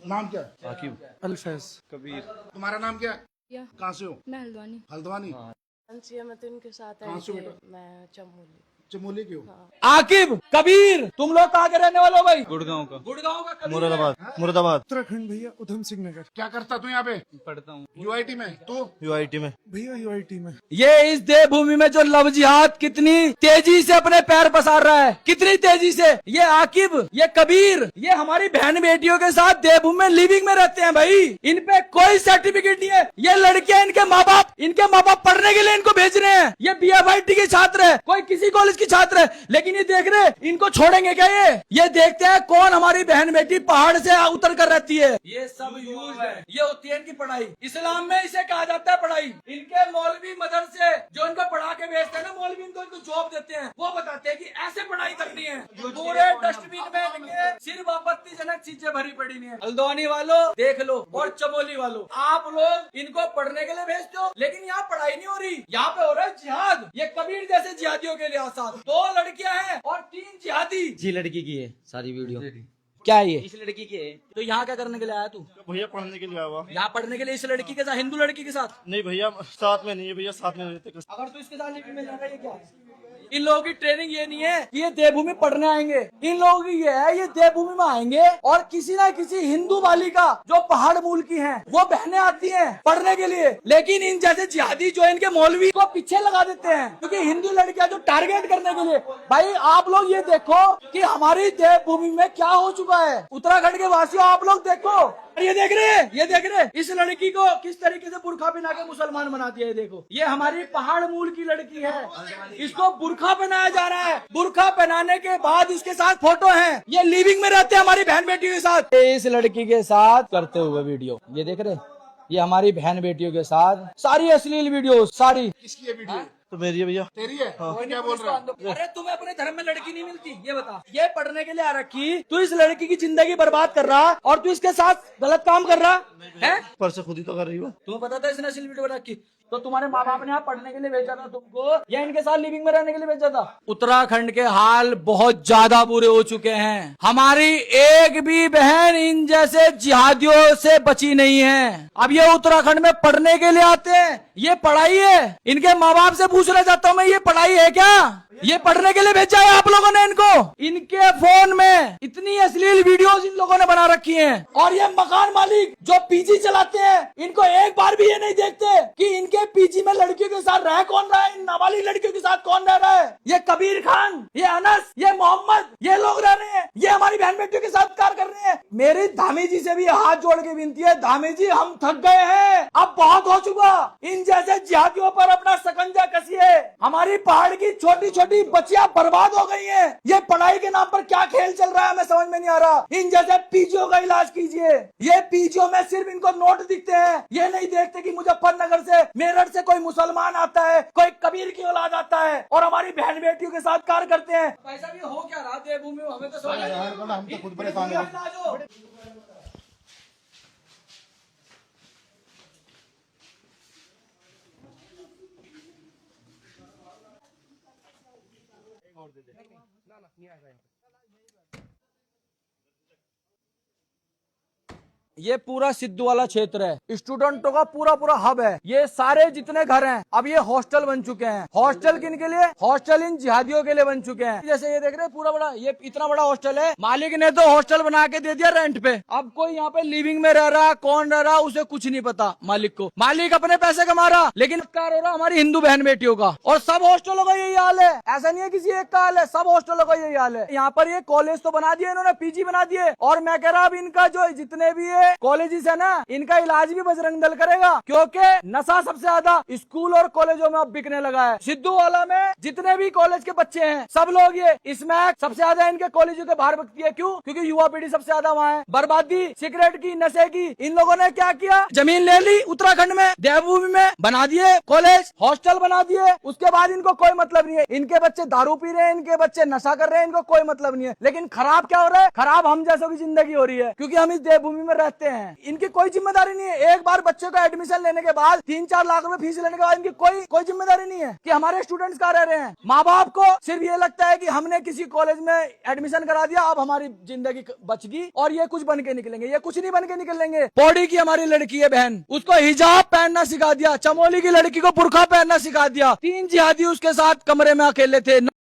नाम क्या है? आकिब, अल्फैज, कबीर। तुम्हारा नाम क्या है? या कहाँ से हो? मैं हल्द्वानी। हल्द्वानी। मैं तो इनके साथ कहाँ आई से थी, बेटा? मैं चमोली। चमोली के हो? आकिब, कबीर, तुम लोग कहाँ के रहने वाले हो भाई? गुड़गांव का। गुड़गांव का कबीर मुरादाबाद, मुरादाबाद। उत्तराखंड भैया, उधम सिंह नगर। क्या करता तू यहाँ पे? पढ़ता हूँ यूआईटी में। तू? यूआईटी में। भैया यूआईटी में। ये इस देवभूमि में जो लव जिहाद कितनी तेजी से अपने पैर पसार रहा है, कितनी तेजी से। ये आकिब, ये कबीर, ये हमारी बहन बेटियों के साथ देवभूमि में लिविंग में रहते हैं भाई। इन पे कोई सर्टिफिकेट नहीं है। ये लड़कियां, इनके माँ बाप पढ़ने के लिए इनको भेज रहे हैं। ये बीएफआईटी के छात्र है, कोई किसी कॉलेज की छात्र है, लेकिन ये देख रहे इनको छोड़ेंगे क्या? ये देखते हैं कौन हमारी बहन बेटी पहाड़ से उतर कर रहती है। ये सब यूज है, ये होती है इनकी पढ़ाई। इस्लाम में इसे कहा जाता है पढ़ाई। इनके मौलवी मदरसे जो इनको पढ़ा के भेजते हैं ना, मौलवी इनको जॉब देते हैं, वो बताते हैं कि ऐसे पढ़ाई करनी है। पूरे डस्टबिन में इनके सिर्फ आपत्तिजनक चीजें भरी पड़ी नहीं है। हल्द्वानी वालों देख लो, और चमोली वालों, आप लोग इनको पढ़ने के लिए भेजते हो, लेकिन यहाँ पढ़ाई नहीं हो रही, यहाँ पे हो रहा है जिहाद। ये कबीर जैसे जिहादियों के लिए साथ 2 लड़कियां हैं और 3 जिहादी। जी लड़की की है सारी वीडियो। क्या है ये? इस लड़की की है। तो यहाँ क्या करने के लिए आया तू? भैया पढ़ने के लिए आया हुआ। यहाँ पढ़ने के लिए इस लड़की के साथ, हिंदू लड़की के साथ? नहीं भैया, साथ में नहीं है भैया, साथ में रहते। अगर तू इसके साथ लिविंग में जा रहा है, ये क्या है? इन लोगों की ट्रेनिंग ये नहीं है कि ये देवभूमि पढ़ने आएंगे। इन लोगों की ये है, ये देवभूमि में आएंगे और किसी ना किसी हिंदू बालिका जो पहाड़ मूल की हैं, वो बहनें आती हैं पढ़ने के लिए, लेकिन इन जैसे जिहादी जो इनके मौलवी को पीछे लगा देते हैं, क्योंकि हिंदू लड़कियां जो टारगेट करने के लिए। भाई आप लोग ये देखो कि हमारी देवभूमि में क्या हो चुका है। उत्तराखंड के वासियों, आप लोग देखो, ये देख रहे हैं, ये देख रहे हैं इस लड़की को किस तरीके से बुरखा पहना के मुसलमान बना दिया है। देखो, ये हमारी पहाड़ मूल की लड़की है, इसको बुरखा पहनाया जा रहा है। बुरखा पहनाने के बाद इसके साथ फोटो है, ये लिविंग में रहते हैं हमारी बहन बेटियों के साथ। इस लड़की के साथ करते हुए वीडियो, ये देख रहे, ये हमारी बहन बेटियों के साथ सारी अश्लील वीडियो, सारी। किसकी है वीडियो? तो मेरी है भैया। तेरी है? वो क्या बोल रहा है? अरे तुम्हें अपने धर्म में लड़की नहीं मिलती, ये बता। ये पढ़ने के लिए आ रखी, तू इस लड़की की जिंदगी बर्बाद कर रहा और तू इसके साथ गलत काम कर रहा है। पर से खुद ही तो कर रही हो। तुम्हें पता था इसने अश्लील वीडियो बना रखी? तो तुम्हारे माँ बाप ने यहाँ पढ़ने के लिए भेजा था तुमको, या इनके साथ लिविंग में रहने के लिए भेजा था? उत्तराखंड के हाल बहुत ज्यादा बुरे हो चुके हैं। हमारी एक भी बहन इन जैसे जिहादियों से बची नहीं है। अब ये उत्तराखंड में पढ़ने के लिए आते हैं, ये पढ़ाई है? इनके माँ बाप से पूछना चाहता हूँ मैं, ये पढ़ाई है क्या? ये पढ़ने के लिए भेजा है आप लोगों ने इनको? इनके फोन में इतनी अश्लील वीडियोस इन लोगों ने बना रखी हैं। और ये मकान मालिक जो पीजी चलाते हैं, इनको एक बार भी ये नहीं देखते कि इनके पीजी में लड़कियों के साथ रह कौन रहा है, इन नाबालिग लड़कियों के साथ कौन रह रहा है। ये कबीर खान, ये अनस, ये मोहम्मद, ये लोग रह रहे हैं, ये हमारी बहन बेटियों के साथ कार्य कर रहे हैं। मेरी धामी जी से भी हाथ जोड़ के विनती है, धामी जी हम थक गए हैं, अब बहुत हो चुका। इन जैसे जिहादियों पर अपना सकंजा कसिए। हमारी पहाड़ की छोटी छोटी बच्चियां बर्बाद हो गई हैं। ये पढ़ाई के नाम पर क्या खेल चल रहा है, हमें समझ में नहीं आ रहा। इन जैसे पीजीओ का इलाज कीजिए। ये पीजीओ में सिर्फ इनको नोट दिखते हैं, ये नहीं देखते कि मुजफ्फरनगर से, मेरठ से कोई मुसलमान आता है, कोई कबीर की औलाद आता है और हमारी बहन बेटियों के साथ कार्य करते हैं। ऐसा भी हो क्या रहा देवभूमि में, हमें तो समझ नहीं आ रहा। हम तो खुद परेशान हैं। ये पूरा सिद्धू वाला क्षेत्र है, स्टूडेंटों का पूरा पूरा हब है। ये सारे जितने घर हैं, अब ये हॉस्टल बन चुके हैं। हॉस्टल किन के लिए? हॉस्टल इन जिहादियों के लिए बन चुके हैं। जैसे ये देख रहे हैं, पूरा बड़ा, ये इतना बड़ा हॉस्टल है, मालिक ने तो हॉस्टल बना के दे दिया रेंट पे। अब कोई यहाँ पे लिविंग में रह रहा, कौन रह रहा, उसे कुछ नहीं पता मालिक को। मालिक अपने पैसे कमा रहा, लेकिन कार हो रहा हमारी हिंदू बहन बेटियों का। और सब हॉस्टलों का यही हाल है, ऐसा नहीं है किसी एक का हाल है, सब हॉस्टलों का यही हाल है। यहाँ पर ये कॉलेज तो बना दिए इन्होंने, पीजी बना दिए, और मैं कह रहा अब इनका जो जितने भी है कॉलेजेस है ना, इनका इलाज भी बजरंग दल करेगा, क्योंकि नशा सबसे ज्यादा स्कूल और कॉलेजों में अब बिकने लगा है। सिद्धू वाला में जितने भी कॉलेज के बच्चे हैं, सब लोग ये इसमें सबसे ज्यादा इनके कॉलेजों के बाहर बिकती है। क्यों? क्योंकि युवा पीढ़ी सबसे ज्यादा वहाँ है। बर्बादी सिगरेट की, नशे की। इन लोगों ने क्या किया, जमीन ले ली उत्तराखंड में, देवभूमि में, बना दिए कॉलेज, हॉस्टल बना दिए। उसके बाद इनको कोई मतलब नहीं है, इनके बच्चे दारू पी रहे हैं, इनके बच्चे नशा कर रहे हैं, इनको कोई मतलब नहीं है। लेकिन खराब क्या हो रहा है? खराब हम जैसों की जिंदगी हो रही है, क्योंकि हम इस देवभूमि में रहते सकते हैं। इनकी कोई जिम्मेदारी नहीं है। एक बार बच्चे को एडमिशन लेने के बाद 3-4 लाख रुपए फीस लेने के बाद इनकी कोई जिम्मेदारी नहीं है कि हमारे स्टूडेंट्स कहाँ रह रहे हैं। माँ बाप को सिर्फ ये लगता है कि हमने किसी कॉलेज में एडमिशन करा दिया, अब हमारी जिंदगी बच गई और ये कुछ बन के निकलेंगे। ये कुछ नहीं बन के निकलेंगे। पौड़ी की हमारी लड़की है बहन, उसको हिजाब पहनना सिखा दिया। चमोली की लड़की को बुर्का पहनना सिखा दिया। 3 जिहादी उसके साथ कमरे में अकेले थे।